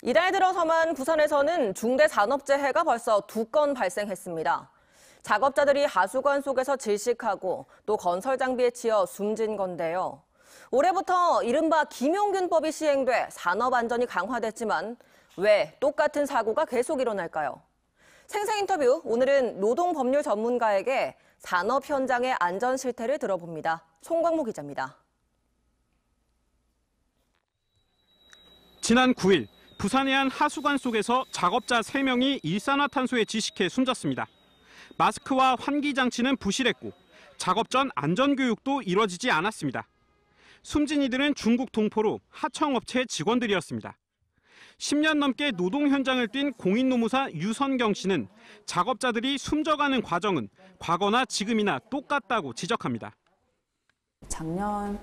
이달 들어서만 부산에서는 중대산업재해가 벌써 2건 발생했습니다. 작업자들이 하수관 속에서 질식하고 또 건설 장비에 치여 숨진 건데요. 올해부터 이른바 김용균법이 시행돼 산업안전이 강화됐지만 왜 똑같은 사고가 계속 일어날까요? 생생 인터뷰, 오늘은 노동법률 전문가에게 산업 현장의 안전 실태를 들어봅니다. 송광모 기자입니다. 지난 9일 부산의 한 하수관 속에서 작업자 3명이 일산화탄소에 질식해 숨졌습니다. 마스크와 환기 장치는 부실했고 작업 전 안전교육도 이뤄지지 않았습니다. 숨진 이들은 중국 동포로 하청업체 직원들이었습니다. 10년 넘게 노동 현장을 뛴 공인노무사 유선경 씨는 작업자들이 숨져가는 과정은 과거나 지금이나 똑같다고 지적합니다. 작년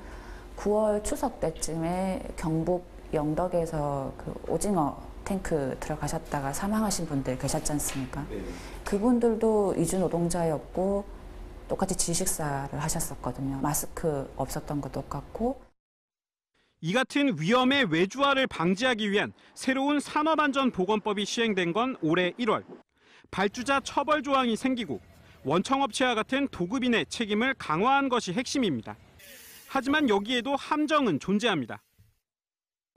9월 추석 때쯤에 경북 영덕에서 그 오징어 탱크 들어가셨다가 사망하신 분들 계셨지 않습니까? 그분들도 이주 노동자였고 똑같이 질식사를 하셨었거든요. 마스크 없었던 것도 똑같고. 이 같은 위험의 외주화를 방지하기 위한 새로운 산업안전보건법이 시행된 건 올해 1월. 발주자 처벌 조항이 생기고 원청업체와 같은 도급인의 책임을 강화한 것이 핵심입니다. 하지만 여기에도 함정은 존재합니다.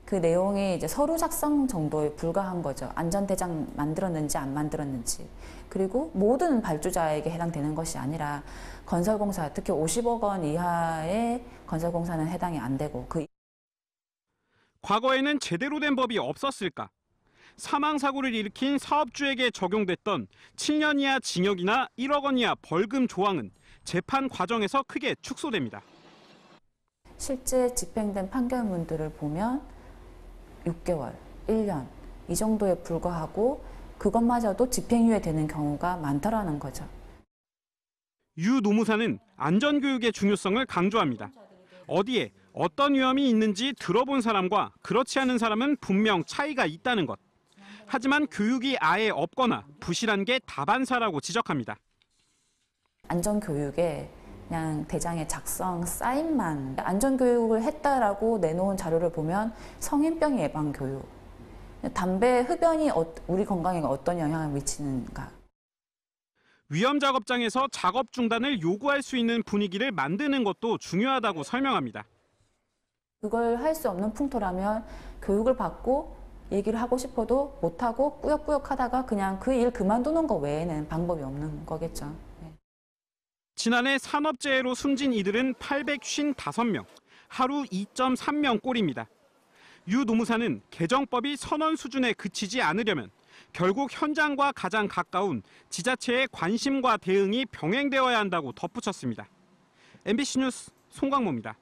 그 내용이 이제 서류 작성 정도에 불과한 거죠. 안전대장 만들었는지 안 만들었는지. 그리고 모든 발주자에게 해당되는 것이 아니라 건설공사, 특히 50억 원 이하의 건설공사는 해당이 안 되고. 과거에는 제대로 된 법이 없었을까? 사망사고를 일으킨 사업주에게 적용됐던 7년 이하 징역이나 1억 원 이하 벌금 조항은 재판 과정에서 크게 축소됩니다. 실제 집행된 판결문들을 보면 6개월, 1년 이 정도에 불과하고 그것마저도 집행유예 되는 경우가 많다라는 거죠. 유 노무사는 안전교육의 중요성을 강조합니다. 어디에 어떤 위험이 있는지 들어본 사람과 그렇지 않은 사람은 분명 차이가 있다는 것. 하지만 교육이 아예 없거나 부실한 게 다반사라고 지적합니다. 안전교육에 그냥 대장의 작성 사인만 안전교육을 했다라고 내놓은 자료를 보면 성인병 예방 교육, 담배 흡연이 우리 건강에 어떤 영향을 미치는가. 위험 작업장에서 작업 중단을 요구할 수 있는 분위기를 만드는 것도 중요하다고 설명합니다. 그걸 할 수 없는 풍토라면 교육을 받고 얘기를 하고 싶어도 못하고 꾸역꾸역 하다가 그냥 그 일 그만두는 거 외에는 방법이 없는 거겠죠. 지난해 산업재해로 숨진 이들은 855명, 하루 2.3명 꼴입니다. 유 노무사는 개정법이 선언 수준에 그치지 않으려면 결국 현장과 가장 가까운 지자체의 관심과 대응이 병행되어야 한다고 덧붙였습니다. MBC 뉴스 송광모입니다.